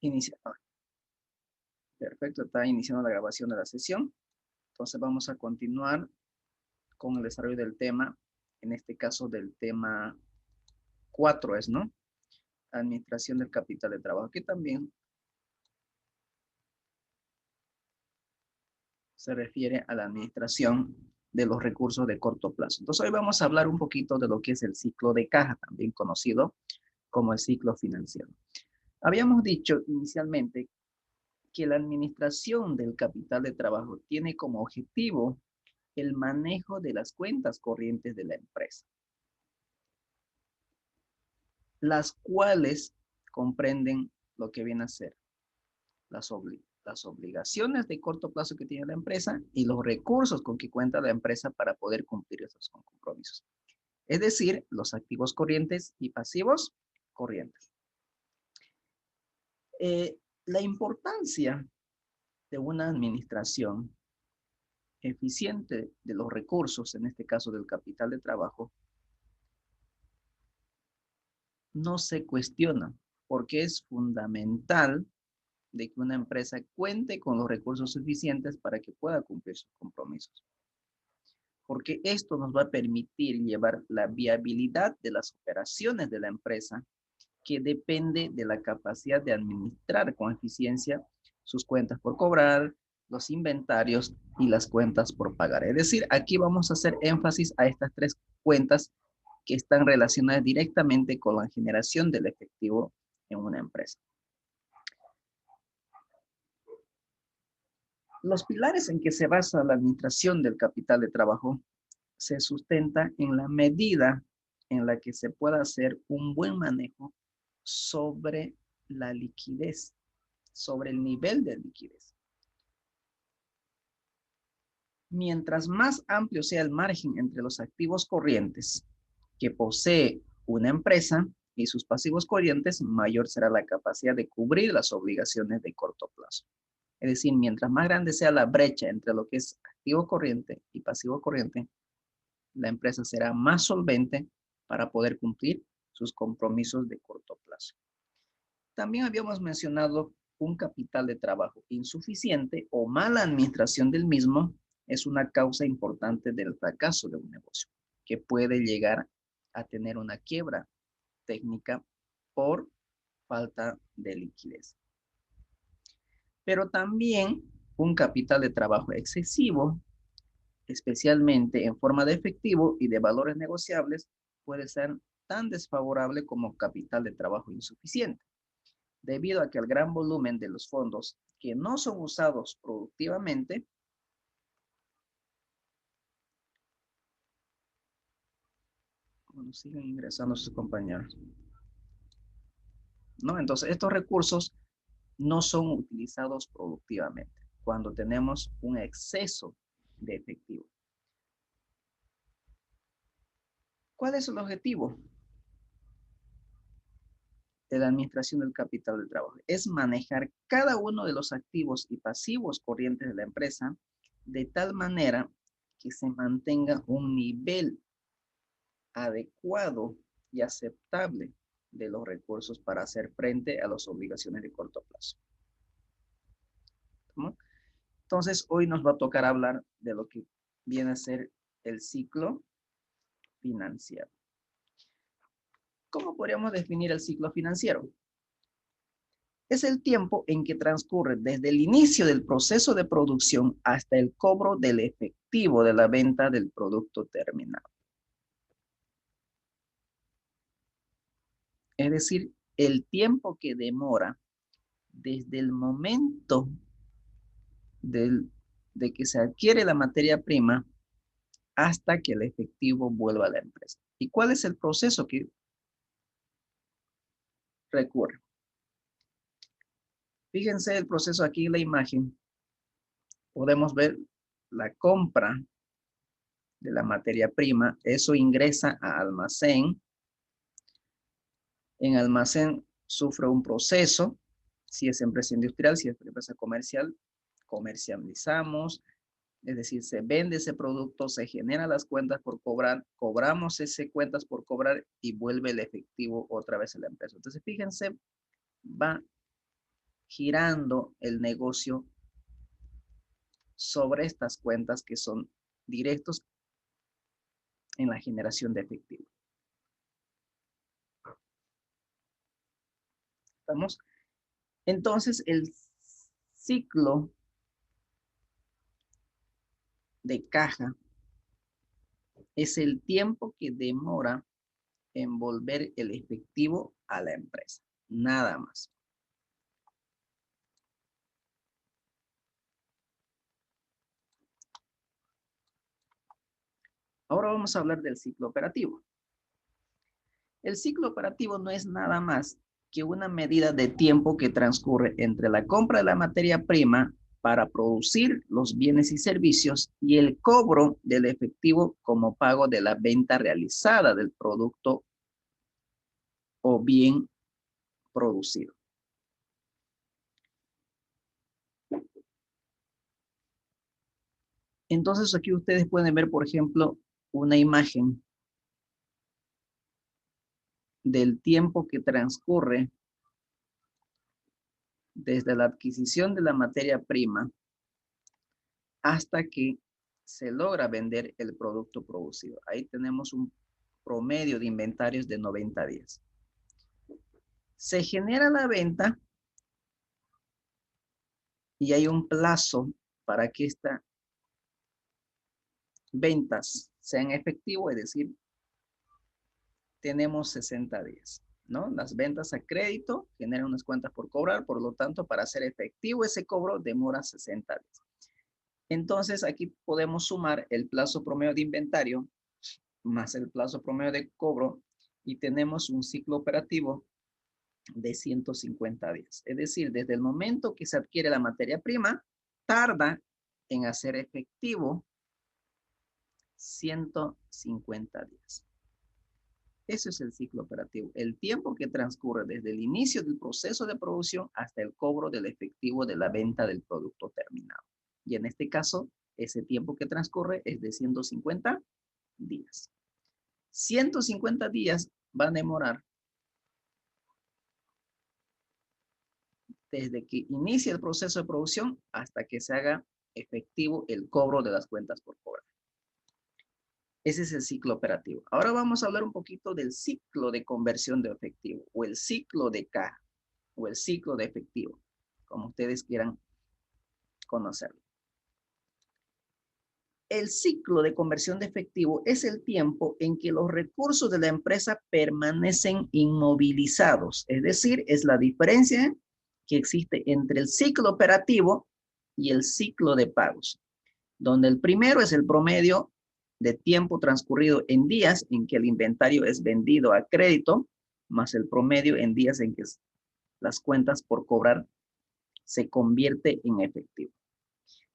Iniciando. Perfecto, está iniciando la grabación de la sesión. Entonces vamos a continuar con el desarrollo del tema, en este caso del tema 4 es, ¿no? Administración del capital de trabajo, que también se refiere a la administración de los recursos de corto plazo. Entonces hoy vamos a hablar un poquito de lo que es el ciclo de caja, también conocido como el ciclo financiero. Habíamos dicho inicialmente que la administración del capital de trabajo tiene como objetivo el manejo de las cuentas corrientes de la empresa, las cuales comprenden lo que viene a ser las obligaciones de corto plazo que tiene la empresa y los recursos con que cuenta la empresa para poder cumplir esos compromisos. Es decir, los activos corrientes y pasivos corrientes. La importancia de una administración eficiente de los recursos, en este caso del capital de trabajo, no se cuestiona porque es fundamental de que una empresa cuente con los recursos suficientes para que pueda cumplir sus compromisos. Porque esto nos va a permitir llevar la viabilidad de las operaciones de la empresa, que depende de la capacidad de administrar con eficiencia sus cuentas por cobrar, los inventarios y las cuentas por pagar. Es decir, aquí vamos a hacer énfasis a estas tres cuentas que están relacionadas directamente con la generación del efectivo en una empresa. Los pilares en que se basa la administración del capital de trabajo se sustenta en la medida en la que se pueda hacer un buen manejo sobre la liquidez, sobre el nivel de liquidez. Mientras más amplio sea el margen entre los activos corrientes que posee una empresa y sus pasivos corrientes, mayor será la capacidad de cubrir las obligaciones de corto plazo. Es decir, mientras más grande sea la brecha entre lo que es activo corriente y pasivo corriente, la empresa será más solvente para poder cumplir sus compromisos de corto plazo. También habíamos mencionado un capital de trabajo insuficiente o mala administración del mismo es una causa importante del fracaso de un negocio, que puede llegar a tener una quiebra técnica por falta de liquidez. Pero también un capital de trabajo excesivo, especialmente en forma de efectivo y de valores negociables, puede ser tan desfavorable como capital de trabajo insuficiente, debido a que el gran volumen de los fondos que no son usados productivamente siguen ingresando sus compañeros, ¿no? Entonces, estos recursos no son utilizados productivamente cuando tenemos un exceso de efectivo. ¿Cuál es el objetivo de la administración del capital del trabajo? Es manejar cada uno de los activos y pasivos corrientes de la empresa de tal manera que se mantenga un nivel adecuado y aceptable de los recursos para hacer frente a las obligaciones de corto plazo. ¿No? Entonces, hoy nos va a tocar hablar de lo que viene a ser el ciclo financiero. ¿Cómo podríamos definir el ciclo financiero? Es el tiempo en que transcurre desde el inicio del proceso de producción hasta el cobro del efectivo de la venta del producto terminado. Es decir, el tiempo que demora desde el momento de que se adquiere la materia prima hasta que el efectivo vuelva a la empresa. ¿Y cuál es el proceso que recurre? Fíjense el proceso aquí en la imagen. Podemos ver la compra de la materia prima. Eso ingresa a almacén. En almacén sufre un proceso. Si es empresa industrial, si es empresa comercial, comercializamos. Es decir, se vende ese producto, se generan las cuentas por cobrar, cobramos esas cuentas por cobrar y vuelve el efectivo otra vez a la empresa. Entonces, fíjense, va girando el negocio sobre estas cuentas que son directos en la generación de efectivo. ¿Estamos? Entonces, el ciclo de caja es el tiempo que demora en volver el efectivo a la empresa. Nada más. Ahora vamos a hablar del ciclo operativo. El ciclo operativo no es nada más que una medida de tiempo que transcurre entre la compra de la materia prima para producir los bienes y servicios y el cobro del efectivo como pago de la venta realizada del producto o bien producido. Entonces aquí ustedes pueden ver, por ejemplo, una imagen del tiempo que transcurre desde la adquisición de la materia prima hasta que se logra vender el producto producido. Ahí tenemos un promedio de inventarios de 90 días. Se genera la venta y hay un plazo para que estas ventas sean efectivo, es decir, tenemos 60 días, ¿no? Las ventas a crédito generan unas cuentas por cobrar, por lo tanto, para hacer efectivo ese cobro demora 60 días. Entonces, aquí podemos sumar el plazo promedio de inventario más el plazo promedio de cobro y tenemos un ciclo operativo de 150 días. Es decir, desde el momento que se adquiere la materia prima, tarda en hacer efectivo 150 días. Eso es el ciclo operativo, el tiempo que transcurre desde el inicio del proceso de producción hasta el cobro del efectivo de la venta del producto terminado. Y en este caso, ese tiempo que transcurre es de 150 días. 150 días va a demorar desde que inicia el proceso de producción hasta que se haga efectivo el cobro de las cuentas por cobrar. Ese es el ciclo operativo. Ahora vamos a hablar un poquito del ciclo de conversión de efectivo o el ciclo de caja o el ciclo de efectivo, como ustedes quieran conocerlo. El ciclo de conversión de efectivo es el tiempo en que los recursos de la empresa permanecen inmovilizados, es decir, es la diferencia que existe entre el ciclo operativo y el ciclo de pagos, donde el primero es el promedio de tiempo transcurrido en días en que el inventario es vendido a crédito, más el promedio en días en que las cuentas por cobrar se convierte en efectivo.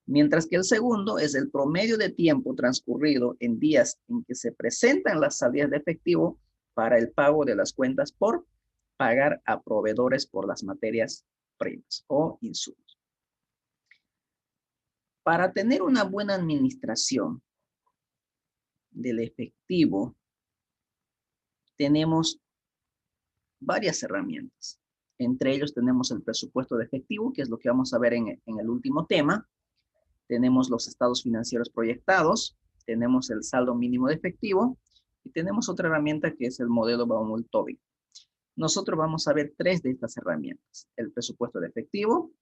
Mientras que el segundo es el promedio de tiempo transcurrido en días en que se presentan las salidas de efectivo para el pago de las cuentas por pagar a proveedores por las materias primas o insumos. Para tener una buena administración del efectivo, tenemos varias herramientas. Entre ellos tenemos el presupuesto de efectivo, que es lo que vamos a ver en el último tema. Tenemos los estados financieros proyectados, tenemos el saldo mínimo de efectivo y tenemos otra herramienta que es el modelo Baumol-Tobin. Nosotros vamos a ver tres de estas herramientas: el presupuesto de efectivo,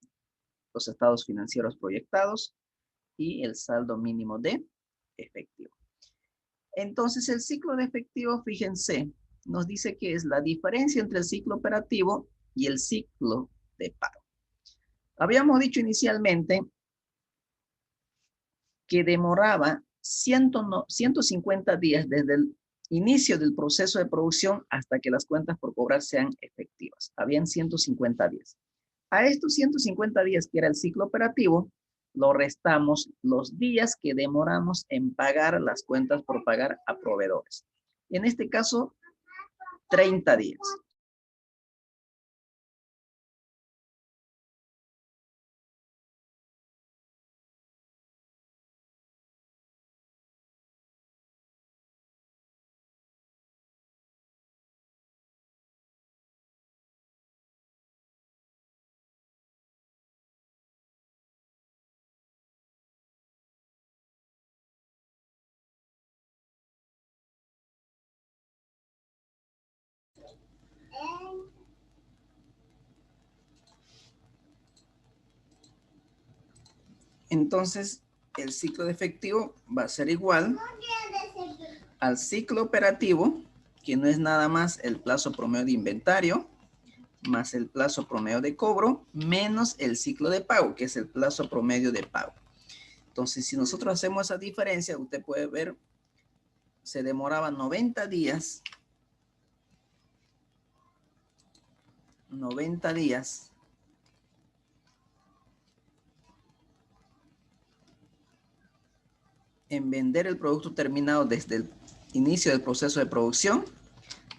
los estados financieros proyectados y el saldo mínimo de efectivo. Entonces, el ciclo de efectivo, fíjense, nos dice que es la diferencia entre el ciclo operativo y el ciclo de pago. Habíamos dicho inicialmente que demoraba 150 días desde el inicio del proceso de producción hasta que las cuentas por cobrar sean efectivas. Habían 150 días. A estos 150 días, que era el ciclo operativo, lo restamos los días que demoramos en pagar las cuentas por pagar a proveedores. En este caso, 30 días. Entonces, el ciclo de efectivo va a ser igual al ciclo operativo, que no es nada más el plazo promedio de inventario, más el plazo promedio de cobro, menos el ciclo de pago, que es el plazo promedio de pago. Entonces, si nosotros hacemos esa diferencia, usted puede ver, se demoraba 90 días. 90 días en vender el producto terminado desde el inicio del proceso de producción,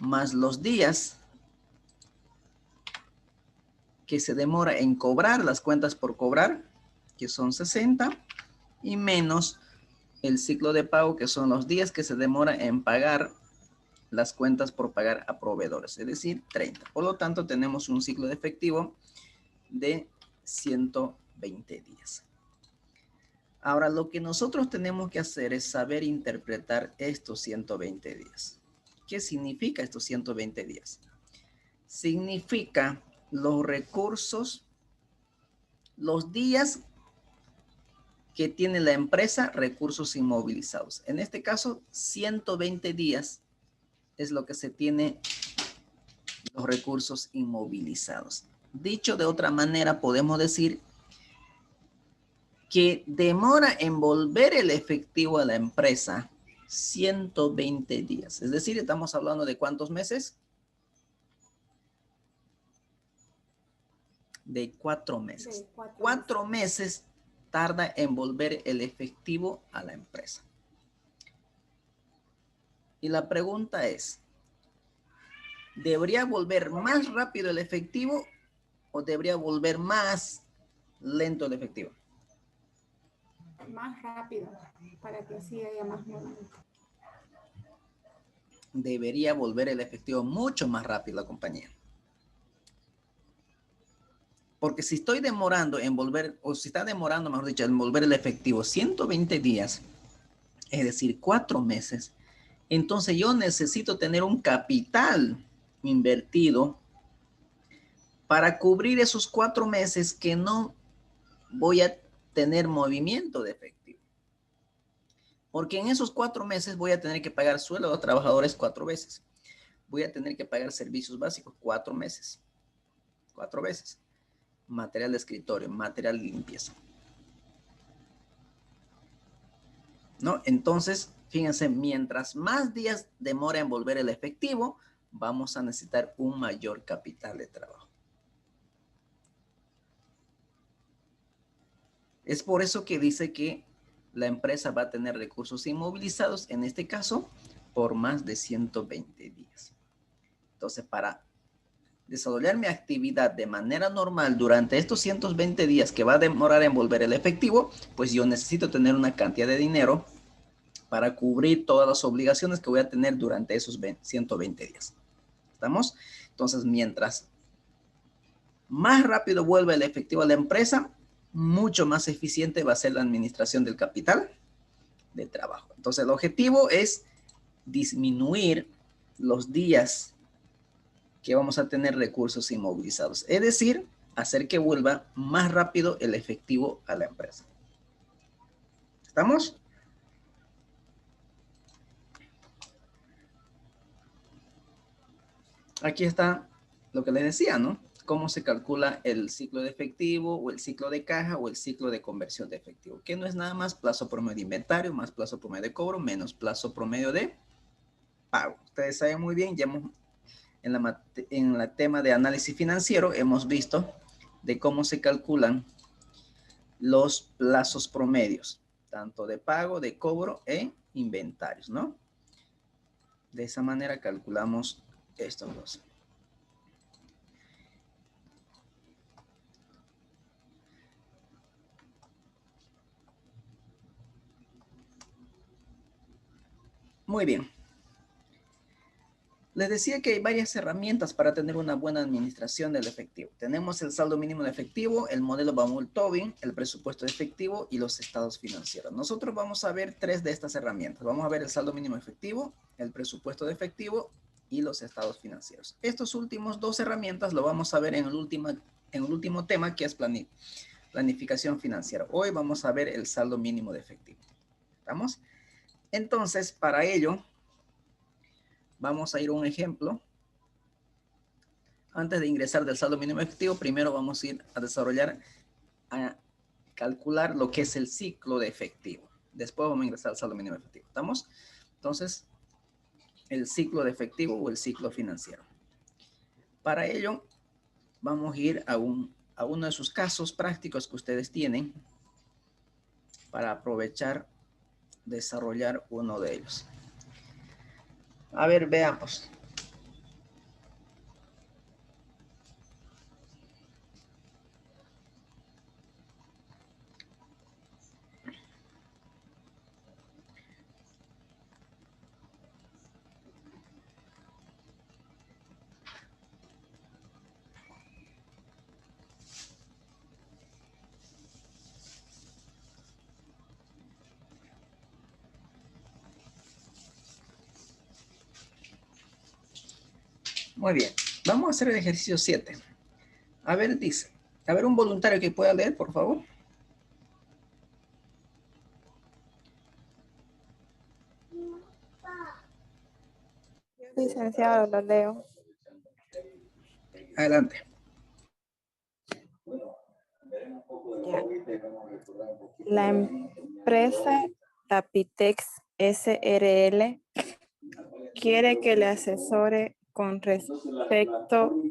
más los días que se demora en cobrar las cuentas por cobrar, que son 60, y menos el ciclo de pago, que son los días que se demora en pagar las cuentas por pagar a proveedores, es decir, 30. Por lo tanto, tenemos un ciclo de efectivo de 120 días. Ahora, lo que nosotros tenemos que hacer es saber interpretar estos 120 días. ¿Qué significa estos 120 días? Significa los recursos, los días que tiene la empresa, recursos inmovilizados. En este caso, 120 días es lo que se tiene los recursos inmovilizados. Dicho de otra manera, podemos decir que demora en volver el efectivo a la empresa 120 días. Es decir, estamos hablando de ¿cuántos meses? De 4 meses. 4 meses tarda en volver el efectivo a la empresa. Y la pregunta es, ¿debería volver más rápido el efectivo o debería volver más lento el efectivo? Más rápido, para que así haya más movimiento. Debería volver el efectivo mucho más rápido la compañía. Porque si estoy demorando en volver, o si está demorando, mejor dicho, en volver el efectivo 120 días, es decir, 4 meses, entonces yo necesito tener un capital invertido para cubrir esos 4 meses que no voy a tener movimiento de efectivo. Porque en esos 4 meses voy a tener que pagar sueldo a trabajadores 4 veces. Voy a tener que pagar servicios básicos 4 meses. 4 veces. Material de escritorio, material de limpieza. ¿No? Entonces, fíjense, mientras más días demora en volver el efectivo, vamos a necesitar un mayor capital de trabajo. Es por eso que dice que la empresa va a tener recursos inmovilizados, en este caso, por más de 120 días. Entonces, para desarrollar mi actividad de manera normal durante estos 120 días que va a demorar en volver el efectivo, pues yo necesito tener una cantidad de dinero para cubrir todas las obligaciones que voy a tener durante esos 120 días. ¿Estamos? Entonces, mientras más rápido vuelva el efectivo a la empresa, mucho más eficiente va a ser la administración del capital de trabajo. Entonces, el objetivo es disminuir los días que vamos a tener recursos inmovilizados. Es decir, hacer que vuelva más rápido el efectivo a la empresa. ¿Estamos? Aquí está lo que les decía, ¿no? Cómo se calcula el ciclo de efectivo o el ciclo de caja o el ciclo de conversión de efectivo, que no es nada más plazo promedio de inventario, más plazo promedio de cobro, menos plazo promedio de pago. Ustedes saben muy bien, ya hemos, en el tema de análisis financiero hemos visto de cómo se calculan los plazos promedios, tanto de pago, de cobro e inventarios, ¿no? De esa manera calculamos estos dos. Muy bien. Les decía que hay varias herramientas para tener una buena administración del efectivo. Tenemos el saldo mínimo de efectivo, el modelo Baumol-Tobin, el presupuesto de efectivo y los estados financieros. Nosotros vamos a ver 3 de estas herramientas. Vamos a ver el saldo mínimo de efectivo, el presupuesto de efectivo y los estados financieros. Estos últimos 2 herramientas lo vamos a ver en el último tema, que es Planificación financiera. Hoy vamos a ver el saldo mínimo de efectivo. ¿Estamos? Entonces, para ello, vamos a ir a un ejemplo. Antes de ingresar del saldo mínimo efectivo, primero vamos a ir a desarrollar, a calcular lo que es el ciclo de efectivo. Después vamos a ingresar al saldo mínimo efectivo. ¿Estamos? Entonces, el ciclo de efectivo o el ciclo financiero. Para ello, vamos a ir a uno de sus casos prácticos que ustedes tienen para aprovechar, desarrollar uno de ellos. A ver, veamos. Muy bien, vamos a hacer el ejercicio 7. A ver, dice, a ver un voluntario que pueda leer, por favor. Licenciado, lo leo. Adelante. Ya. La empresa Tapitex SRL quiere que le asesore con respecto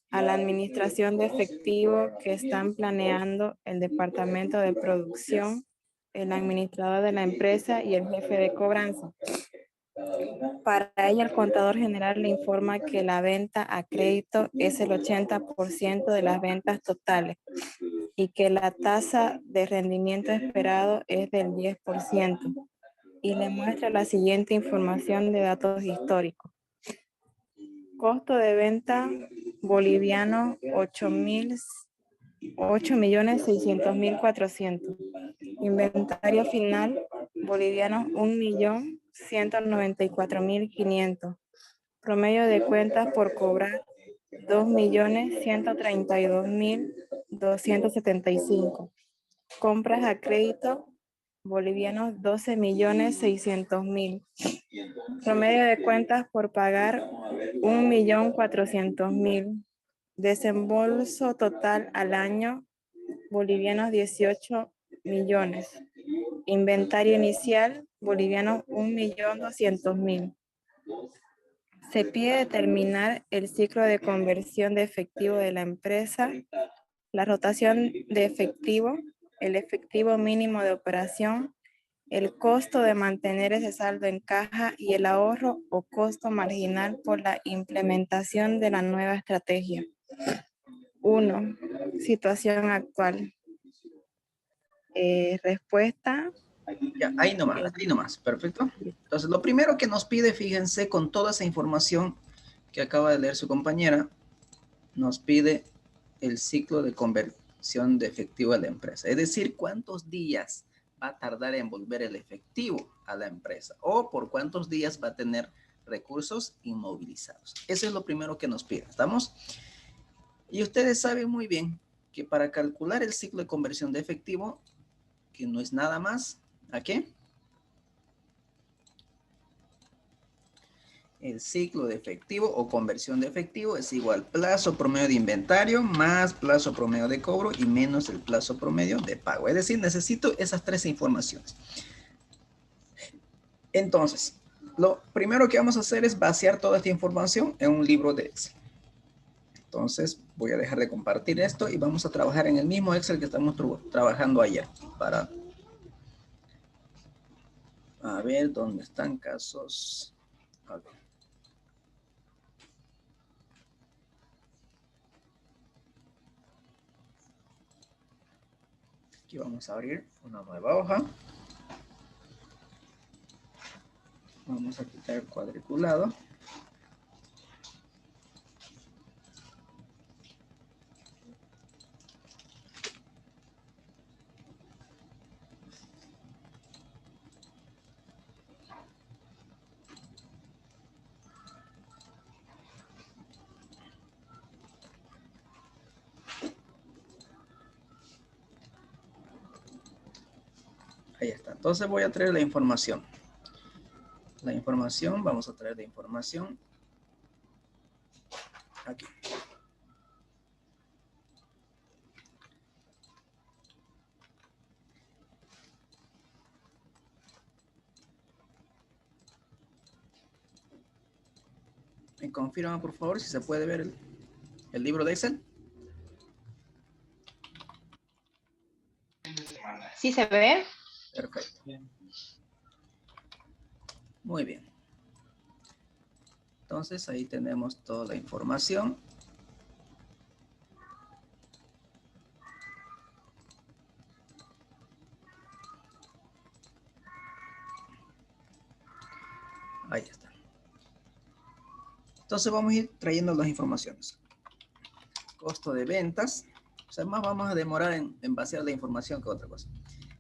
a la administración de efectivo que están planeando el departamento de producción, el administrador de la empresa y el jefe de cobranza. Para ella, el contador general le informa que la venta a crédito es el 80% de las ventas totales y que la tasa de rendimiento esperado es del 10%. Y le muestra la siguiente información de datos históricos. Costo de venta boliviano 8.600.400. Inventario final boliviano 1.194.500. Promedio de cuentas por cobrar 2.132.275. Compras a crédito bolivianos 12.600.000. Promedio de cuentas por pagar 1.400.000. Desembolso total al año bolivianos 18 millones. Inventario inicial bolivianos 1.200.000. Se pide determinar el ciclo de conversión de efectivo de la empresa, la rotación de efectivo, el efectivo mínimo de operación, el costo de mantener ese saldo en caja y el ahorro o costo marginal por la implementación de la nueva estrategia. 1. Situación actual. Respuesta. Ya, ahí nomás, perfecto. Entonces, lo primero que nos pide, fíjense, con toda esa información que acaba de leer su compañera, nos pide el ciclo de conversión de efectivo a la empresa. Es decir, cuántos días va a tardar en volver el efectivo a la empresa o por cuántos días va a tener recursos inmovilizados. Eso es lo primero que nos pide. ¿Estamos? Y ustedes saben muy bien que para calcular el ciclo de conversión de efectivo, que no es nada más, ¿a qué? El ciclo de efectivo o conversión de efectivo es igual plazo promedio de inventario más plazo promedio de cobro y menos el plazo promedio de pago. Es decir, necesito esas tres informaciones. Entonces, lo primero que vamos a hacer es vaciar toda esta información en un libro de Excel. Entonces, voy a dejar de compartir esto y vamos a trabajar en el mismo Excel que estamos trabajando ayer. Para a ver dónde están casos. A ver. Aquí vamos a abrir una nueva hoja. Vamos a quitar el cuadriculado. Ahí está. Entonces voy a traer la información. La información, vamos a traer la información aquí. ¿Me confirman, por favor, si se puede ver el libro de Excel? ¿Sí se ve? Perfecto. Muy bien. Entonces, ahí tenemos toda la información. Ahí está. Entonces, vamos a ir trayendo las informaciones. Costo de ventas. O sea, más vamos a demorar en vaciar la información que otra cosa.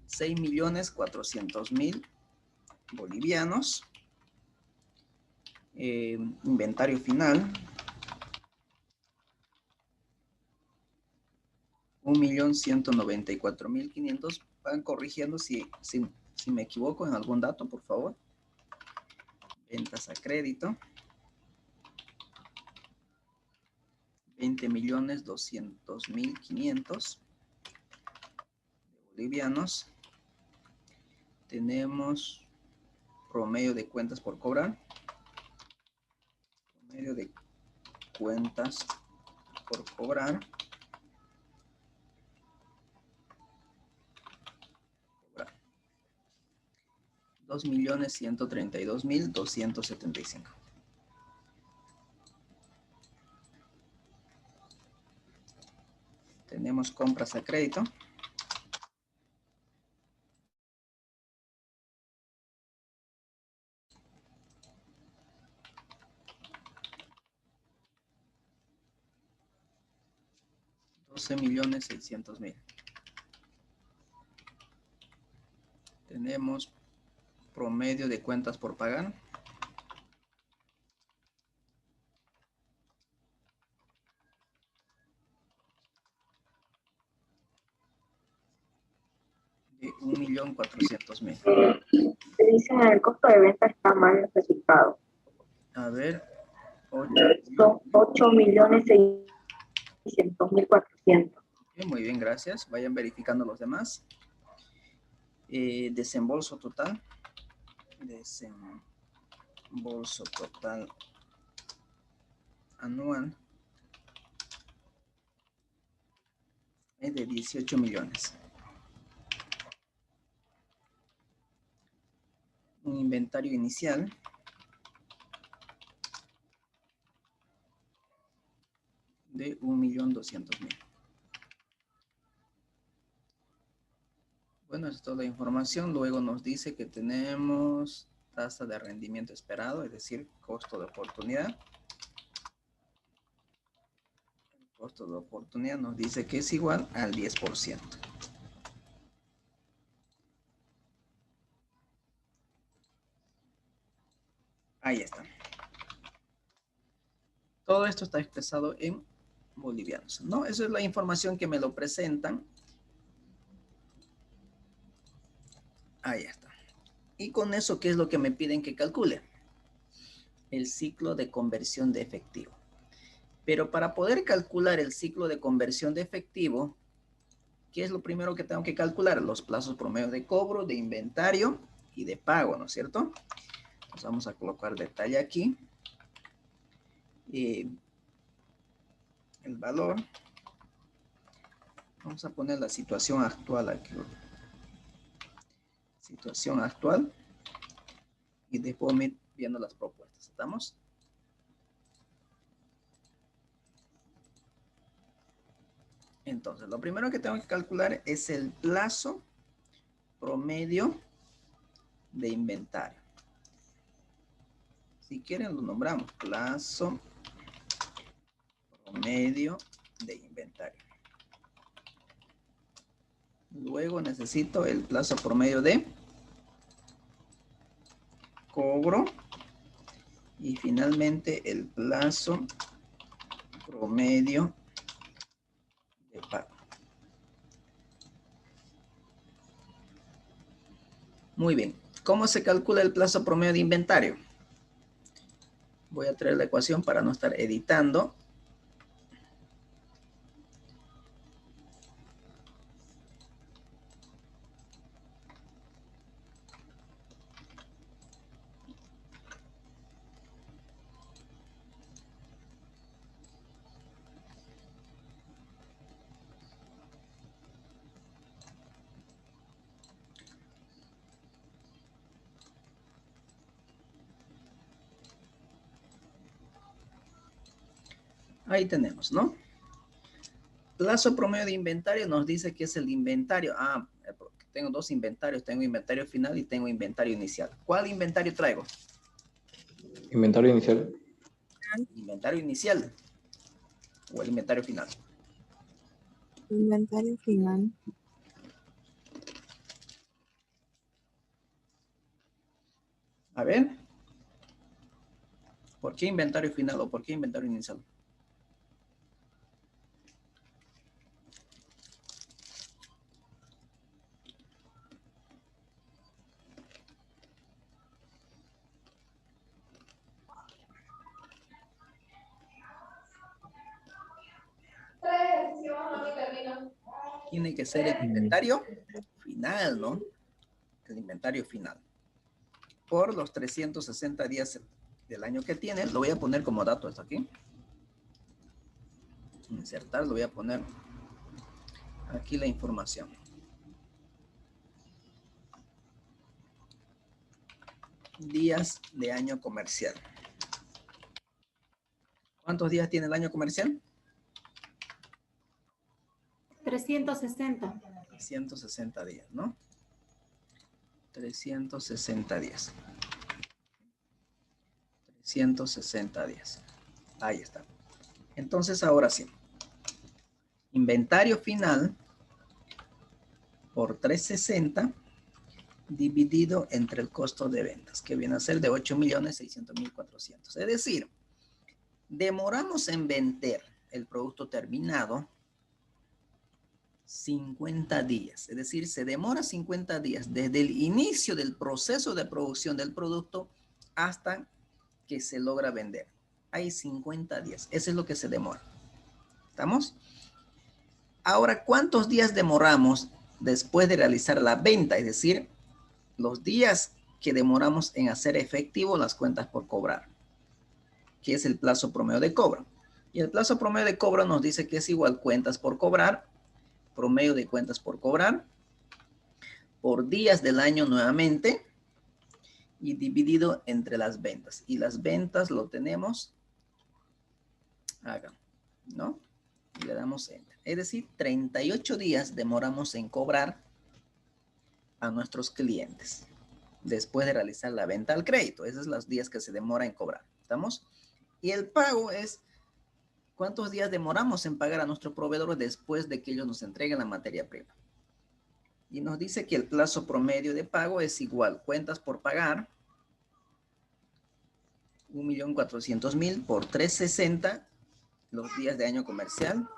6.400.000 bolivianos. Inventario final. 1.194.500. Van corrigiendo si me equivoco en algún dato, por favor. Ventas a crédito. 20.200.500 bolivianos. Tenemos promedio de cuentas por cobrar. Promedio de cuentas por cobrar. 2.132.275. Tenemos compras a crédito. $12.600.000. Tenemos promedio de cuentas por pagar. De 1.400.000. Se dice el costo de venta está mal especificado. A ver, Son 8.600.400. Muy bien, gracias. Vayan verificando los demás. Desembolso total. Desembolso total anual es de 18 millones. Un inventario inicial de 1.200.000. Bueno, es toda la información. Luego nos dice que tenemos tasa de rendimiento esperado, es decir, costo de oportunidad. El costo de oportunidad nos dice que es igual al 10%. Ahí está. Todo esto está expresado en bolivianos, ¿no? Esa es la información que me lo presentan. Ahí está. Y con eso, ¿qué es lo que me piden que calcule? El ciclo de conversión de efectivo. Pero para poder calcular el ciclo de conversión de efectivo, ¿qué es lo primero que tengo que calcular? Los plazos promedio de cobro, de inventario y de pago, ¿no es cierto? Entonces vamos a colocar detalle aquí. El valor. Vamos a poner la situación actual aquí. Situación actual. Y después viendo las propuestas. ¿Estamos? Entonces, lo primero que tengo que calcular es el plazo promedio de inventario. Si quieren lo nombramos plazo promedio de inventario. Luego necesito el plazo promedio de cobro y finalmente el plazo promedio de pago. Muy bien. ¿Cómo se calcula el plazo promedio de inventario? Voy a traer la ecuación para no estar editando. Ahí tenemos, ¿no? Plazo promedio de inventario nos dice que es el inventario. Porque tengo dos inventarios. Tengo inventario final y tengo inventario inicial. ¿Cuál inventario traigo? Inventario inicial. Inventario inicial o el inventario final. Inventario final. A ver. ¿Por qué inventario final o por qué inventario inicial? Tiene que ser el inventario final, ¿no? El inventario final. Por los 360 días del año que tiene, lo voy a poner como dato esto aquí. Insertar, lo voy a poner aquí la información. Días de año comercial. ¿Cuántos días tiene el año comercial? 360. 360 días, ¿no? 360 días. 360 días. Ahí está. Entonces, ahora sí. Inventario final por 360 dividido entre el costo de ventas, que viene a ser de 8.600.400. Es decir, demoramos en vender el producto terminado 50 días. Es decir, se demora 50 días desde el inicio del proceso de producción del producto hasta que se logra vender. Hay 50 días. Eso es lo que se demora. ¿Estamos? Ahora, ¿cuántos días demoramos después de realizar la venta? Es decir, los días que demoramos en hacer efectivo las cuentas por cobrar, que es el plazo promedio de cobro. Y el plazo promedio de cobro nos dice que es igual cuentas por cobrar, promedio de cuentas por cobrar, por días del año nuevamente, y dividido entre las ventas. Y las ventas lo tenemos acá, ¿no? Y le damos enter. Es decir, 38 días demoramos en cobrar a nuestros clientes después de realizar la venta al crédito. Esos son los días que se demora en cobrar. ¿Estamos? Y el pago es cuántos días demoramos en pagar a nuestro proveedor después de que ellos nos entreguen la materia prima. Y nos dice que el plazo promedio de pago es igual cuentas por pagar 1.400.000 por 360 los días de año comercial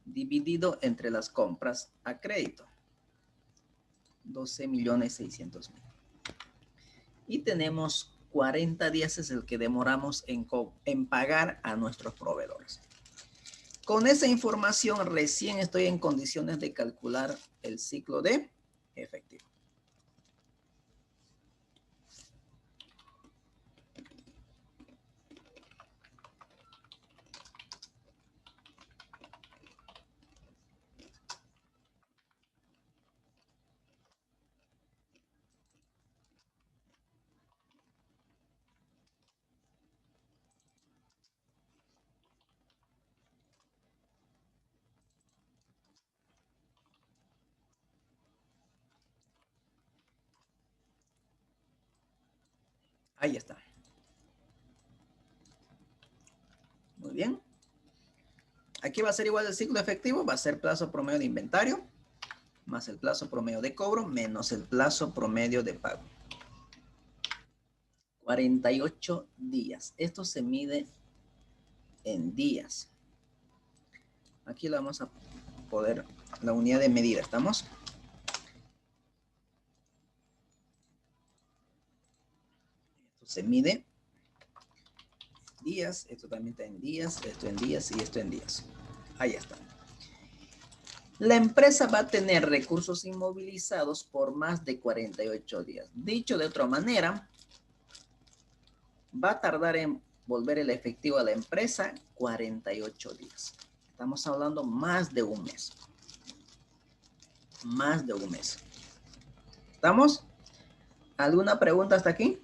dividido entre las compras a crédito. 12.600.000. Y tenemos 40 días es el que demoramos en pagar a nuestros proveedores. Con esa información recién estoy en condiciones de calcular el ciclo de efectivo. Ahí está. Muy bien. Aquí va a ser igual el ciclo efectivo. Va a ser plazo promedio de inventario más el plazo promedio de cobro menos el plazo promedio de pago. 48 días. Esto se mide en días. Aquí le vamos a poder la unidad de medida. ¿Estamos? Se mide días, esto también está en días, esto en días y esto en días. Ahí está. La empresa va a tener recursos inmovilizados por más de 48 días. Dicho de otra manera, va a tardar en volver el efectivo a la empresa 48 días. Estamos hablando más de un mes. Más de un mes. ¿Estamos? ¿Alguna pregunta hasta aquí?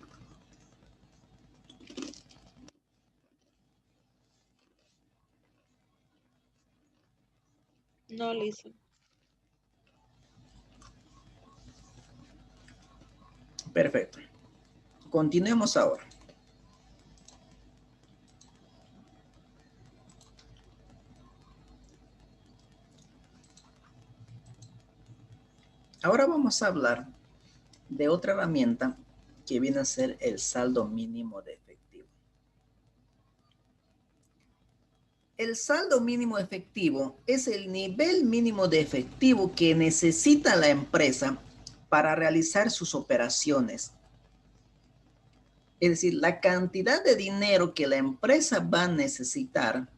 No, Lisa. Perfecto. Continuemos ahora. Ahora vamos a hablar de otra herramienta que viene a ser el saldo mínimo de efectivo. El saldo mínimo efectivo es el nivel mínimo de efectivo que necesita la empresa para realizar sus operaciones. Es decir, la cantidad de dinero que la empresa va a necesitar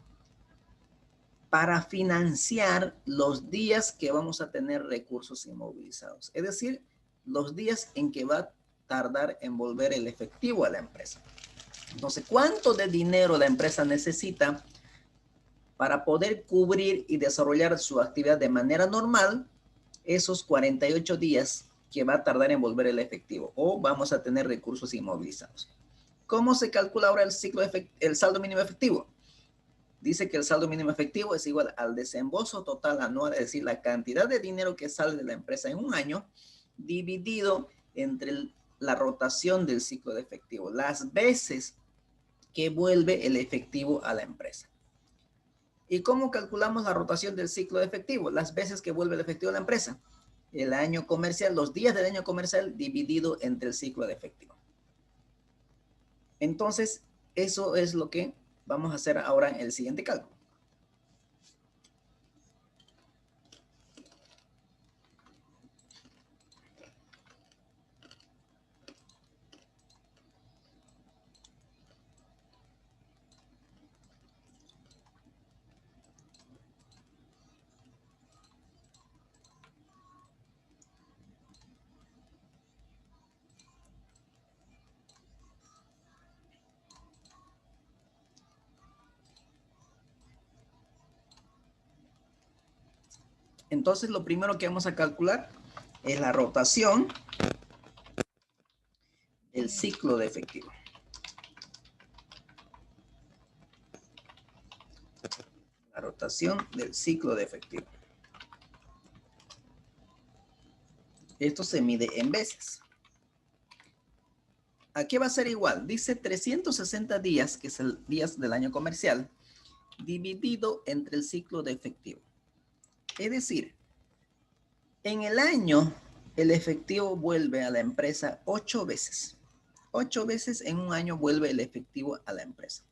para financiar los días que vamos a tener recursos inmovilizados. Es decir, los días en que va a tardar en volver el efectivo a la empresa. Entonces, ¿cuánto de dinero la empresa necesita para poder cubrir y desarrollar su actividad de manera normal esos 48 días que va a tardar en volver el efectivo o vamos a tener recursos inmovilizados? ¿Cómo se calcula ahora el saldo mínimo efectivo? Dice que el saldo mínimo efectivo es igual al desembolso total anual, es decir, la cantidad de dinero que sale de la empresa en un año dividido entre la rotación del ciclo de efectivo, las veces que vuelve el efectivo a la empresa. ¿Y cómo calculamos la rotación del ciclo de efectivo? Las veces que vuelve el efectivo a la empresa. El año comercial, los días del año comercial dividido entre el ciclo de efectivo. Entonces, eso es lo que vamos a hacer ahora en el siguiente cálculo. Entonces, lo primero que vamos a calcular es la rotación del ciclo de efectivo. La rotación del ciclo de efectivo. Esto se mide en veces. Aquí va a ser igual. Dice 360 días, que es el días del año comercial, dividido entre el ciclo de efectivo. Es decir, en el año, el efectivo vuelve a la empresa 8 veces. 8 veces en un año vuelve el efectivo a la empresa.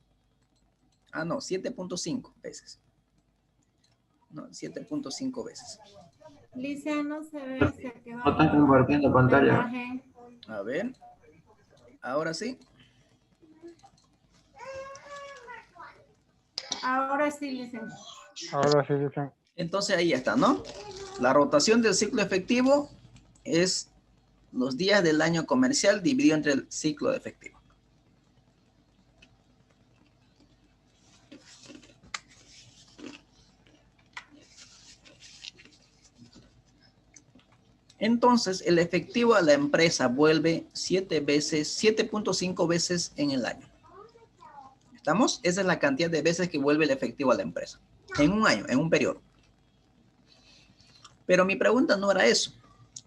Ah, no, 7.5 veces. No, 7.5 veces. Lisa, no se ve si activa No están compartiendo la pantalla. imagen. A ver. Ahora sí. Ahora sí, Lisa. Ahora sí dicen. Entonces ahí está, ¿no? La rotación del ciclo efectivo es los días del año comercial dividido entre el ciclo de efectivo. Entonces, el efectivo a la empresa vuelve 7.5 veces en el año. ¿Estamos? Esa es la cantidad de veces que vuelve el efectivo a la empresa. En un año, en un periodo. Pero mi pregunta no era eso.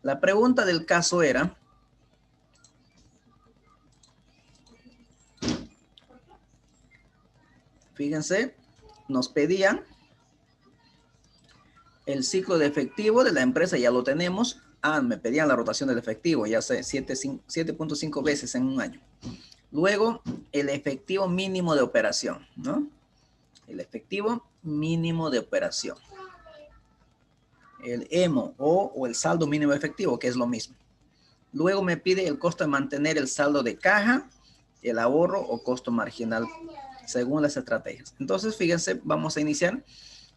La pregunta del caso era, fíjense, nos pedían el ciclo de efectivo de la empresa, ya lo tenemos. Ah, me pedían la rotación del efectivo, ya sé, 7.5 veces en un año. Luego, el efectivo mínimo de operación, ¿no? El efectivo mínimo de operación. El EMO o el saldo mínimo efectivo, que es lo mismo. Luego me pide el costo de mantener el saldo de caja el ahorro o costo marginal según las estrategias. Entonces, fíjense, vamos a iniciar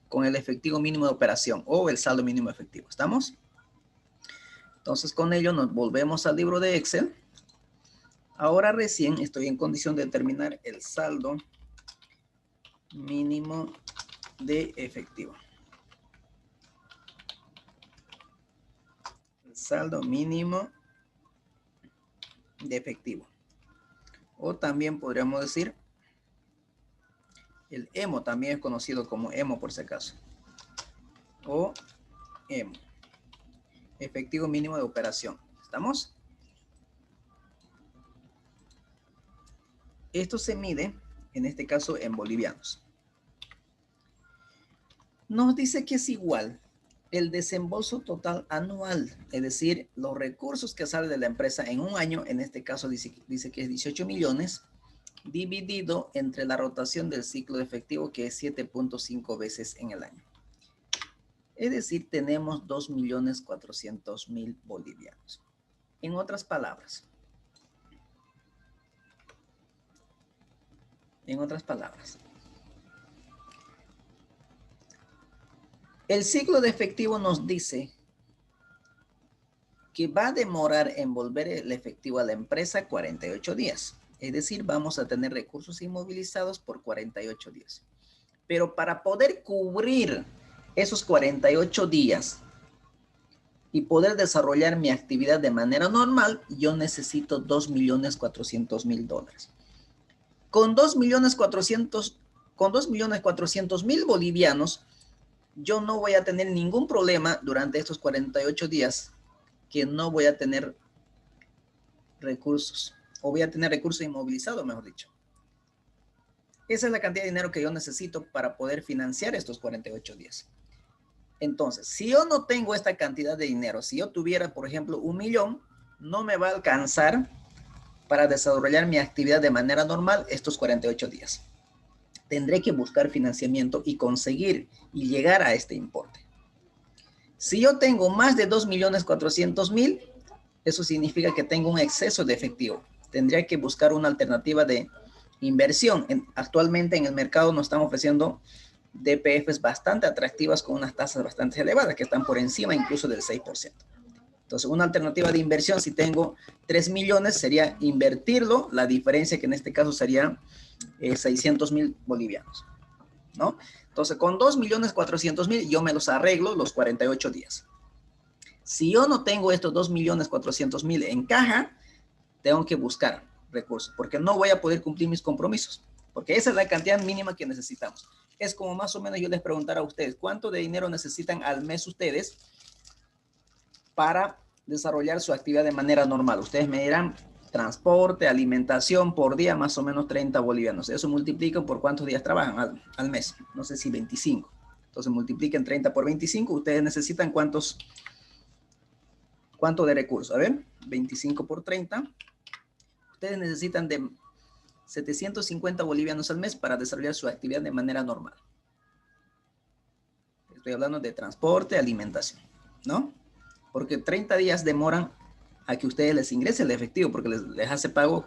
con el efectivo mínimo de operación o el saldo mínimo efectivo. ¿Estamos? Entonces, con ello nos volvemos al libro de Excel. Ahora recién estoy en condición de determinar el saldo mínimo de efectivo. El saldo mínimo de efectivo. O también podríamos decir el EMO, también es conocido como EMO por si acaso. O EMO. Efectivo mínimo de operación. ¿Estamos? Esto se mide, en este caso, en bolivianos. Nos dice que es igual el desembolso total anual, es decir, los recursos que salen de la empresa en un año, en este caso dice que es 18 millones, dividido entre la rotación del ciclo de efectivo, que es 7.5 veces en el año. Es decir, tenemos 2.400.000 bolivianos. En otras palabras, el ciclo de efectivo nos dice que va a demorar en volver el efectivo a la empresa 48 días. Es decir, vamos a tener recursos inmovilizados por 48 días. Pero para poder cubrir esos 48 días y poder desarrollar mi actividad de manera normal, yo necesito 2.400.000 dólares. Con 2.400.000 bolivianos, yo no voy a tener ningún problema durante estos 48 días que no voy a tener recursos, o voy a tener recursos inmovilizados, mejor dicho. Esa es la cantidad de dinero que yo necesito para poder financiar estos 48 días. Entonces, si yo no tengo esta cantidad de dinero, si yo tuviera, por ejemplo, 1 millón, no me va a alcanzar para desarrollar mi actividad de manera normal estos 48 días. Tendré que buscar financiamiento y conseguir y llegar a este importe. Si yo tengo más de 2.400.000, eso significa que tengo un exceso de efectivo. Tendría que buscar una alternativa de inversión. Actualmente en el mercado nos están ofreciendo DPFs bastante atractivas con unas tasas bastante elevadas que están por encima incluso del 6%. Entonces, una alternativa de inversión, si tengo 3 millones, sería invertirlo. La diferencia que en este caso sería 600.000 bolivianos, ¿no? Entonces, con 2.400.000 yo me los arreglo los 48 días. Si yo no tengo estos 2.400.000 en caja, tengo que buscar recursos, porque no voy a poder cumplir mis compromisos, porque esa es la cantidad mínima que necesitamos. Es como más o menos yo les preguntara a ustedes, ¿cuánto de dinero necesitan al mes ustedes para desarrollar su actividad de manera normal? Ustedes me dirán, transporte, alimentación por día, más o menos 30 bolivianos. Eso multiplican por cuántos días trabajan al mes. No sé si 25. Entonces multipliquen 30 por 25. Ustedes necesitan ¿cuánto de recursos? A ver, 25 por 30. Ustedes necesitan de 750 bolivianos al mes para desarrollar su actividad de manera normal. Estoy hablando de transporte, alimentación, ¿no? Porque 30 días demoran a que ustedes les ingrese el efectivo, porque les hace pago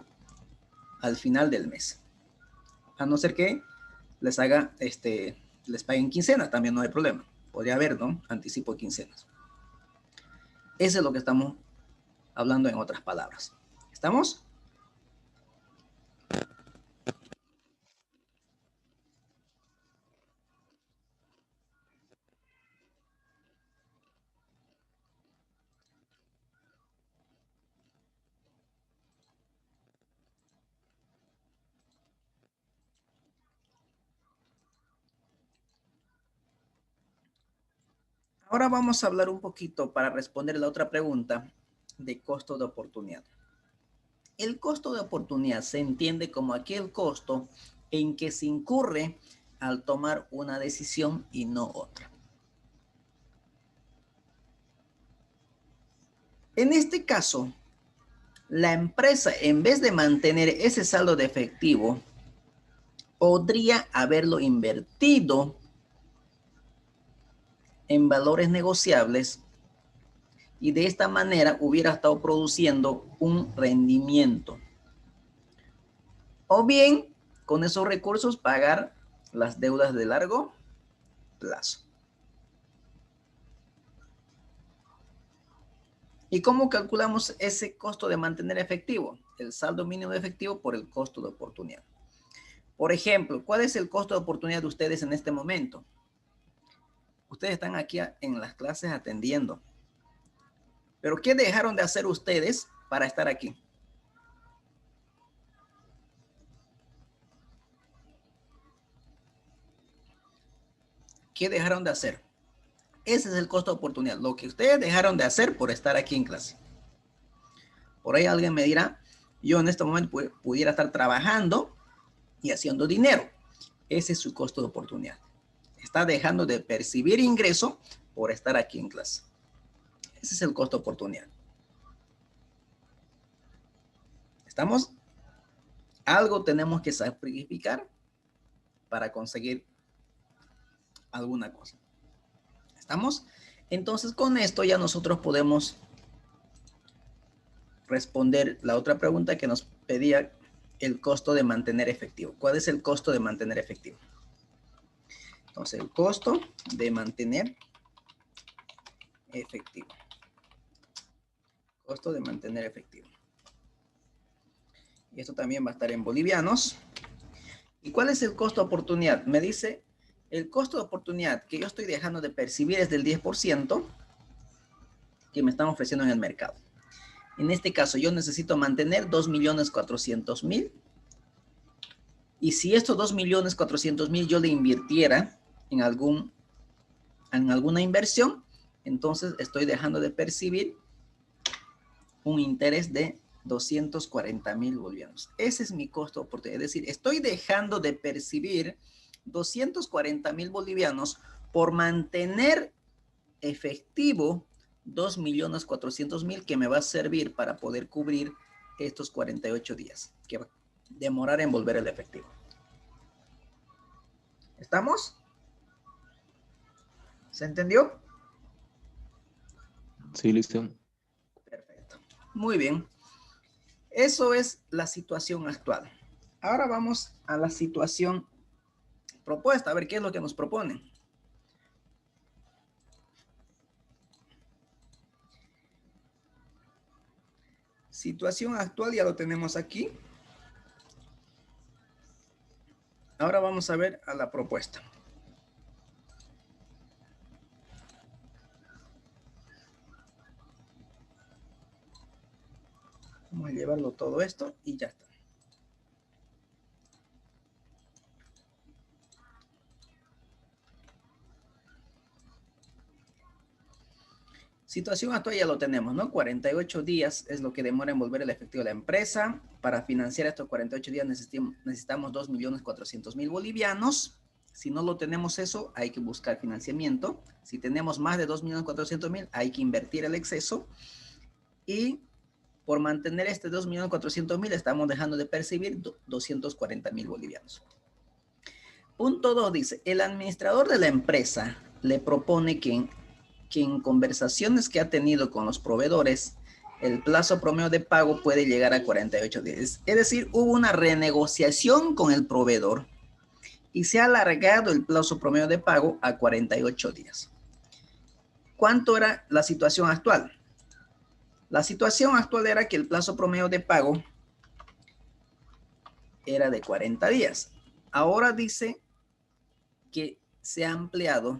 al final del mes. A no ser que les paguen quincena, también no hay problema. Podría haber, ¿no? Anticipo de quincenas. Eso es lo que estamos hablando en otras palabras. ¿Estamos? Ahora vamos a hablar un poquito para responder la otra pregunta de costo de oportunidad. El costo de oportunidad se entiende como aquel costo en que se incurre al tomar una decisión y no otra. En este caso, la empresa, en vez de mantener ese saldo de efectivo, podría haberlo invertido en valores negociables y de esta manera hubiera estado produciendo un rendimiento. O bien, con esos recursos, pagar las deudas de largo plazo. ¿Y cómo calculamos ese costo de mantener efectivo? El saldo mínimo de efectivo por el costo de oportunidad. Por ejemplo, ¿cuál es el costo de oportunidad de ustedes en este momento? Ustedes están aquí en las clases atendiendo. ¿Pero qué dejaron de hacer ustedes para estar aquí? ¿Qué dejaron de hacer? Ese es el costo de oportunidad. Lo que ustedes dejaron de hacer por estar aquí en clase. Por ahí alguien me dirá, yo en este momento pudiera estar trabajando y haciendo dinero. Ese es su costo de oportunidad. Está dejando de percibir ingreso por estar aquí en clase. Ese es el costo de oportunidad. ¿Estamos? Algo tenemos que sacrificar para conseguir alguna cosa. ¿Estamos? Entonces, con esto ya nosotros podemos responder la otra pregunta que nos pedía el costo de mantener efectivo. ¿Cuál es el costo de mantener efectivo? Entonces, el costo de mantener efectivo. Costo de mantener efectivo. Y esto también va a estar en bolivianos. ¿Y cuál es el costo de oportunidad? Me dice, el costo de oportunidad que yo estoy dejando de percibir es del 10% que me están ofreciendo en el mercado. En este caso, yo necesito mantener 2.400.000. Y si estos 2.400.000 yo le invirtiera en alguna inversión, entonces estoy dejando de percibir un interés de 240.000 bolivianos. Ese es mi costo de oportunidad. Es decir, estoy dejando de percibir 240.000 bolivianos por mantener efectivo 2.400.000 que me va a servir para poder cubrir estos 48 días que va a demorar en volver el efectivo. ¿Estamos? ¿Se entendió? Sí, listo. Perfecto. Muy bien. Eso es la situación actual. Ahora vamos a la situación propuesta, a ver qué es lo que nos proponen. Situación actual ya lo tenemos aquí. Ahora vamos a ver a la propuesta. Vamos a llevarlo todo esto y ya está. Situación actual ya lo tenemos, ¿no? 48 días es lo que demora en volver el efectivo a la empresa. Para financiar estos 48 días necesitamos 2.400.000 bolivianos. Si no lo tenemos eso, hay que buscar financiamiento. Si tenemos más de 2.400.000, hay que invertir el exceso. Y por mantener este 2.400.000, estamos dejando de percibir 240.000 bolivianos. Punto 2 dice, el administrador de la empresa le propone que en conversaciones que ha tenido con los proveedores, el plazo promedio de pago puede llegar a 48 días. Es decir, hubo una renegociación con el proveedor y se ha alargado el plazo promedio de pago a 48 días. ¿Cuánto era la situación actual? La situación actual era que el plazo promedio de pago era de 40 días. Ahora dice que se ha ampliado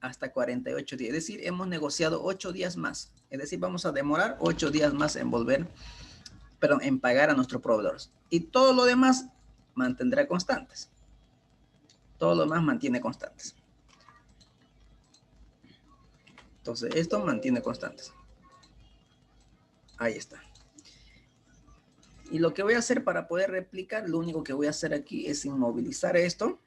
hasta 48 días. Es decir, hemos negociado 8 días más. Es decir, vamos a demorar 8 días más en en pagar a nuestros proveedores. Y todo lo demás mantendrá constantes. Todo lo demás mantiene constantes. Entonces, esto mantiene constantes. Ahí está. Y lo que voy a hacer para poder replicar, lo único que voy a hacer aquí es inmovilizar esto.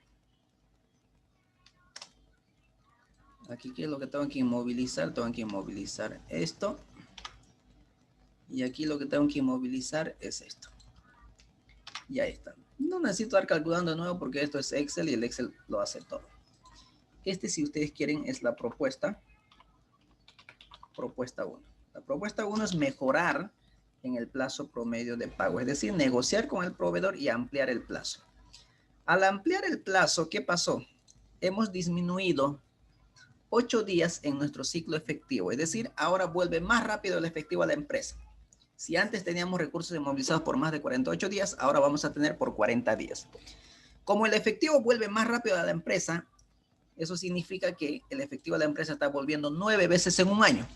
Aquí, ¿qué es lo que tengo que inmovilizar? Tengo que inmovilizar esto. Y aquí lo que tengo que inmovilizar es esto. Y ahí está. No necesito estar calculando de nuevo porque esto es Excel y el Excel lo hace todo. Este, si ustedes quieren, es la propuesta. Propuesta 1. La propuesta 1 es mejorar en el plazo promedio de pago. Es decir, negociar con el proveedor y ampliar el plazo. Al ampliar el plazo, ¿qué pasó? Hemos disminuido 8 días en nuestro ciclo efectivo. Es decir, ahora vuelve más rápido el efectivo a la empresa. Si antes teníamos recursos inmovilizados por más de 48 días, ahora vamos a tener por 40 días. Como el efectivo vuelve más rápido a la empresa, eso significa que el efectivo de la empresa está volviendo 9 veces en un año,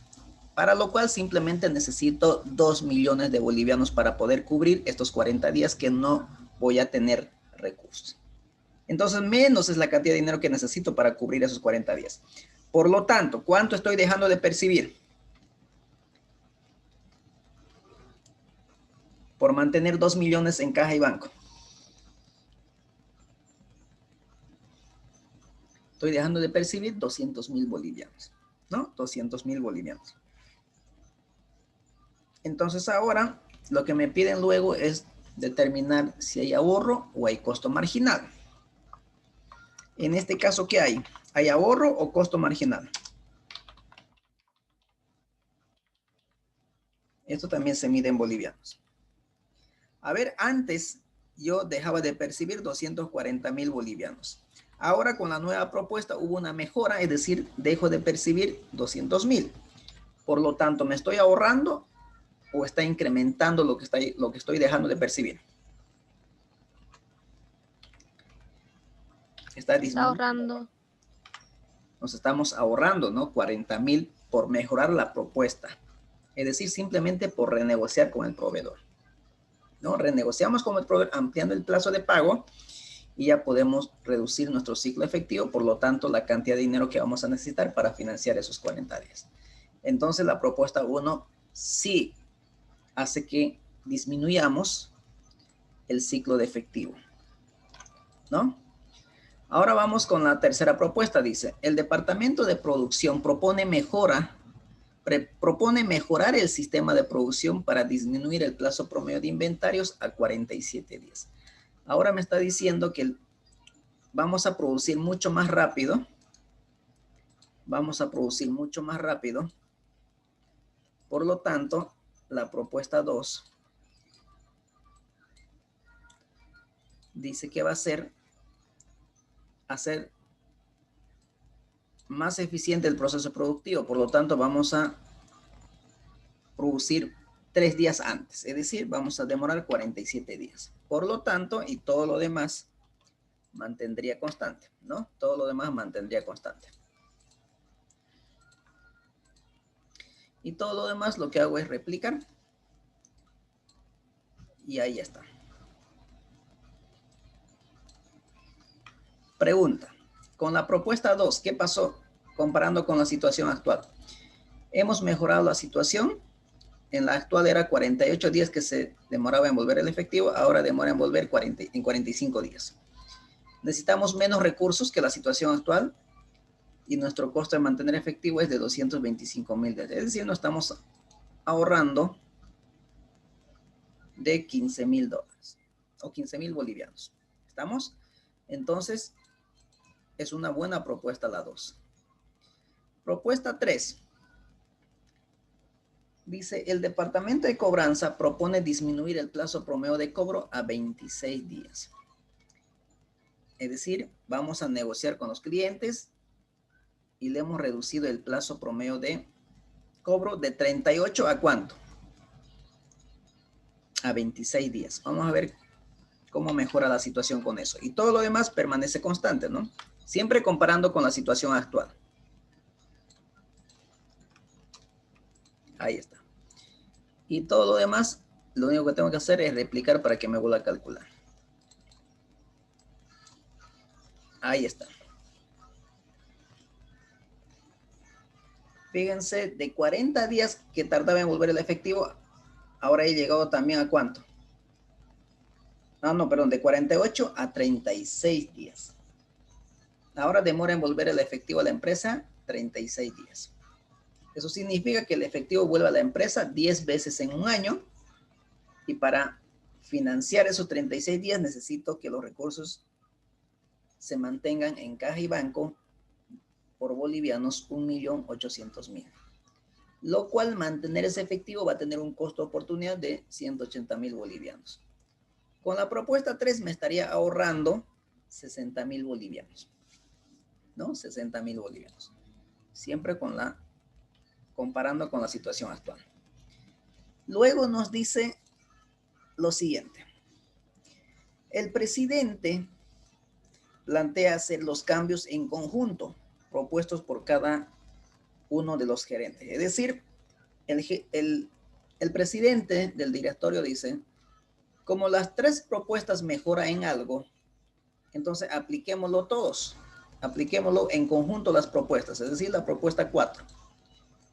para lo cual simplemente necesito 2 millones de bolivianos para poder cubrir estos 40 días que no voy a tener recursos. Entonces, menos es la cantidad de dinero que necesito para cubrir esos 40 días. Por lo tanto, ¿cuánto estoy dejando de percibir? Por mantener 2 millones en caja y banco. Estoy dejando de percibir 200.000 bolivianos, ¿no? 200.000 bolivianos. Entonces ahora lo que me piden luego es determinar si hay ahorro o hay costo marginal. En este caso, ¿qué hay? ¿Hay ahorro o costo marginal? Esto también se mide en bolivianos. A ver, antes yo dejaba de percibir 240.000 bolivianos. Ahora con la nueva propuesta hubo una mejora, es decir, dejo de percibir 200.000. Por lo tanto, ¿me estoy ahorrando o está incrementando lo que estoy dejando de percibir? Está ahorrando. Nos estamos ahorrando, ¿no? 40.000 por mejorar la propuesta. Es decir, simplemente por renegociar con el proveedor, ¿no? Renegociamos con el proveedor ampliando el plazo de pago y ya podemos reducir nuestro ciclo efectivo, por lo tanto, la cantidad de dinero que vamos a necesitar para financiar esos 40 días. Entonces, la propuesta 1 sí hace que disminuyamos el ciclo de efectivo, ¿no? Ahora vamos con la tercera propuesta. Dice, el departamento de producción propone mejorar el sistema de producción para disminuir el plazo promedio de inventarios a 47 días. Ahora me está diciendo que vamos a producir mucho más rápido. Vamos a producir mucho más rápido. Por lo tanto, la propuesta 2 dice que va a ser hacer más eficiente el proceso productivo. Por lo tanto, vamos a producir 3 días antes. Es decir, vamos a demorar 47 días. Por lo tanto, y todo lo demás mantendría constante, ¿no? Todo lo demás mantendría constante. Y todo lo demás lo que hago es replicar. Y ahí está. Pregunta. Con la propuesta 2, ¿qué pasó comparando con la situación actual? Hemos mejorado la situación. En la actual era 48 días que se demoraba en volver el efectivo. Ahora demora en volver en 45 días. Necesitamos menos recursos que la situación actual. Y nuestro costo de mantener efectivo es de 225.000. Es decir, no estamos ahorrando de 15.000 dólares o 15.000 bolivianos. ¿Estamos? Entonces, es una buena propuesta la 2. Propuesta 3. Dice, el departamento de cobranza propone disminuir el plazo promedio de cobro a 26 días. Es decir, vamos a negociar con los clientes y le hemos reducido el plazo promedio de cobro de 38 a ¿cuánto? A 26 días. Vamos a ver cómo mejora la situación con eso. Y todo lo demás permanece constante, ¿no? Siempre comparando con la situación actual. Ahí está. Y todo lo demás, lo único que tengo que hacer es replicar para que me vuelva a calcular. Ahí está. Fíjense, de 40 días que tardaba en volver el efectivo, ahora he llegado también a ¿cuánto? Perdón, de 48 a 36 días. Ahora demora en volver el efectivo a la empresa 36 días. Eso significa que el efectivo vuelve a la empresa 10 veces en un año. Y para financiar esos 36 días necesito que los recursos se mantengan en caja y banco por bolivianos 1.800.000. lo cual mantener ese efectivo va a tener un costo de oportunidad de 180.000 bolivianos. Con la propuesta 3 me estaría ahorrando 60.000 bolivianos, ¿no? 60.000 bolivianos. Siempre comparando con la situación actual. Luego nos dice lo siguiente. El presidente plantea hacer los cambios en conjunto propuestos por cada uno de los gerentes. Es decir, el presidente del directorio dice, como las 3 propuestas mejoran en algo, entonces apliquémoslo todos. Apliquémoslo en conjunto las propuestas, es decir, la propuesta 4.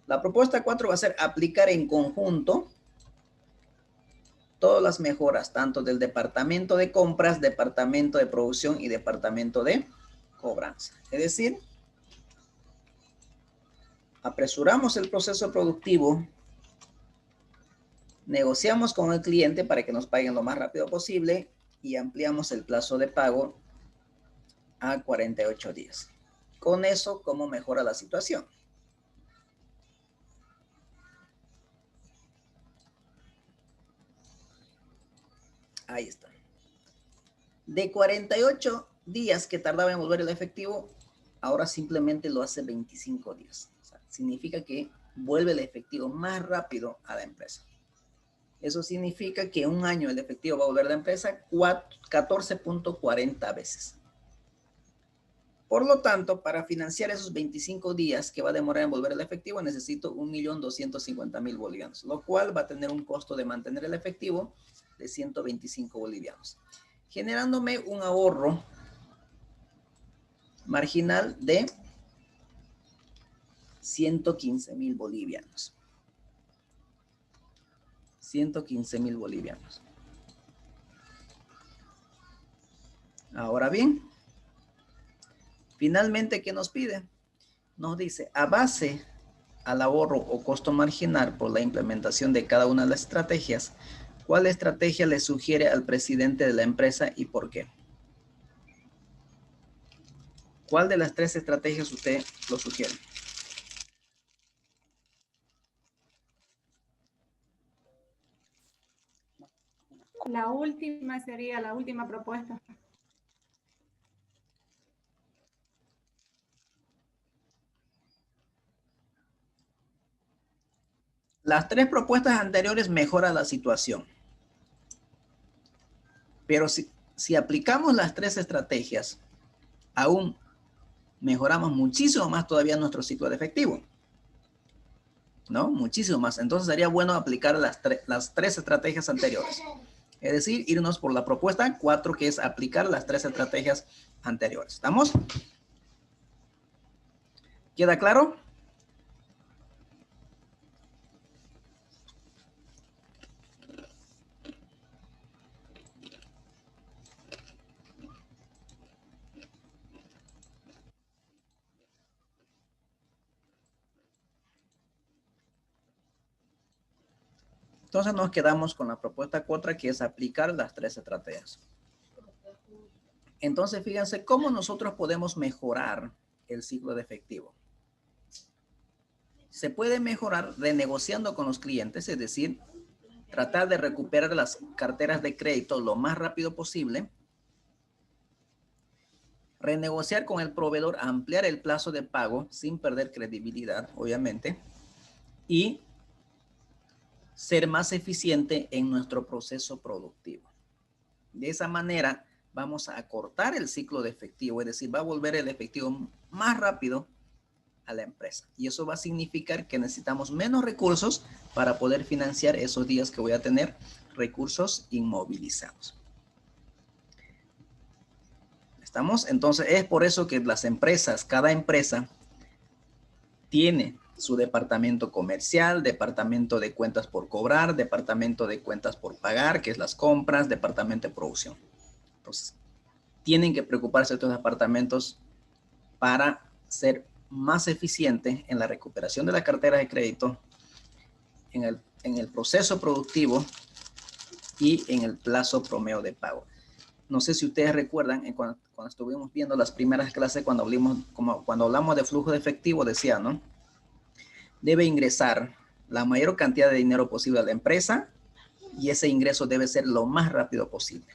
La propuesta 4 va a ser aplicar en conjunto todas las mejoras, tanto del departamento de compras, departamento de producción y departamento de cobranza. Es decir, apresuramos el proceso productivo, negociamos con el cliente para que nos paguen lo más rápido posible y ampliamos el plazo de pago a 48 días. Con eso, ¿cómo mejora la situación? Ahí está. De 48 días que tardaba en volver el efectivo, ahora simplemente lo hace 25 días. O sea, significa que vuelve el efectivo más rápido a la empresa. Eso significa que un año el efectivo va a volver a la empresa 14.40 veces. Por lo tanto, para financiar esos 25 días que va a demorar en volver el efectivo, necesito 1.250.000 bolivianos, lo cual va a tener un costo de mantener el efectivo de 125 bolivianos, generándome un ahorro marginal de 115.000 bolivianos. 115.000 bolivianos. Ahora bien, finalmente, ¿qué nos pide? Nos dice, a base al ahorro o costo marginal por la implementación de cada una de las estrategias, ¿cuál estrategia le sugiere al presidente de la empresa y por qué? ¿Cuál de las 3 estrategias usted lo sugiere? La última sería la última propuesta. Las 3 propuestas anteriores mejoran la situación. Pero si aplicamos las 3 estrategias, aún mejoramos muchísimo más todavía nuestro ciclo de efectivo. ¿No? Muchísimo más. Entonces sería bueno aplicar las 3 estrategias anteriores. Es decir, irnos por la propuesta 4, que es aplicar las 3 estrategias anteriores. ¿Estamos? ¿Queda claro? Entonces nos quedamos con la propuesta 4, que es aplicar las 3 estrategias. Entonces, fíjense cómo nosotros podemos mejorar el ciclo de efectivo. Se puede mejorar renegociando con los clientes, es decir, tratar de recuperar las carteras de crédito lo más rápido posible. Renegociar con el proveedor, ampliar el plazo de pago sin perder credibilidad, obviamente. Y ser más eficiente en nuestro proceso productivo. De esa manera vamos a acortar el ciclo de efectivo, es decir, va a volver el efectivo más rápido a la empresa. Y eso va a significar que necesitamos menos recursos para poder financiar esos días que voy a tener recursos inmovilizados. ¿Estamos? Entonces es por eso que las empresas, cada empresa tiene su departamento comercial, departamento de cuentas por cobrar, departamento de cuentas por pagar, que es las compras, departamento de producción. Entonces, tienen que preocuparse estos departamentos para ser más eficientes en la recuperación de la cartera de crédito, en el proceso productivo y en el plazo promedio de pago. No sé si ustedes recuerdan, cuando estuvimos viendo las primeras clases, cuando hablamos de flujo de efectivo, decía, ¿no? debe ingresar la mayor cantidad de dinero posible a la empresa y ese ingreso debe ser lo más rápido posible.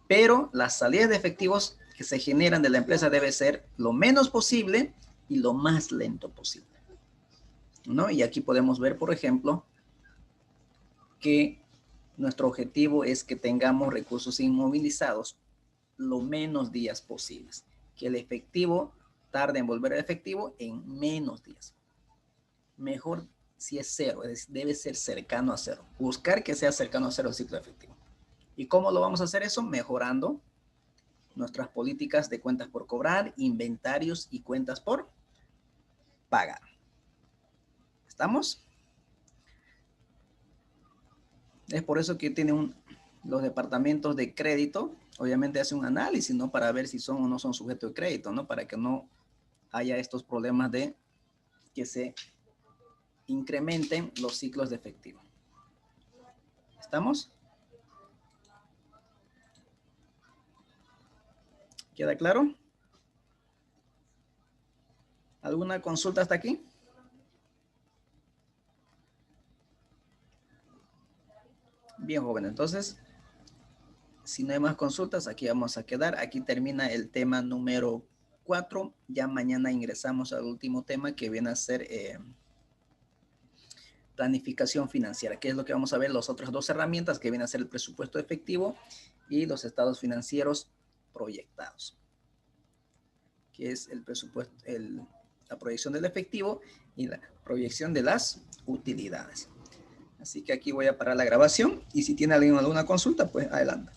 Pero las salidas de efectivos que se generan de la empresa debe ser lo menos posible y lo más lento posible, ¿no? Y aquí podemos ver, por ejemplo, que nuestro objetivo es que tengamos recursos inmovilizados lo menos días posibles, que el efectivo tarde en volver al efectivo en menos días. Mejor si es cero, es decir, debe ser cercano a cero. Buscar que sea cercano a cero el ciclo efectivo. ¿Y cómo lo vamos a hacer eso? Mejorando nuestras políticas de cuentas por cobrar, inventarios y cuentas por pagar. ¿Estamos? Es por eso que tienen los departamentos de crédito, obviamente hacen un análisis, ¿no? Para ver si son o no son sujetos de crédito, ¿no? Para que no haya estos problemas de que se incrementen los ciclos de efectivo. ¿Estamos? ¿Queda claro? ¿Alguna consulta hasta aquí? Bien, jóvenes, entonces, si no hay más consultas, aquí vamos a quedar. Aquí termina el tema número 4. Ya mañana ingresamos al último tema que viene a ser planificación financiera, que es lo que vamos a ver, las otras dos herramientas que viene a ser el presupuesto efectivo y los estados financieros proyectados, que es el presupuesto, la proyección del efectivo y la proyección de las utilidades. Así que aquí voy a parar la grabación y si tiene alguien alguna consulta, pues adelante.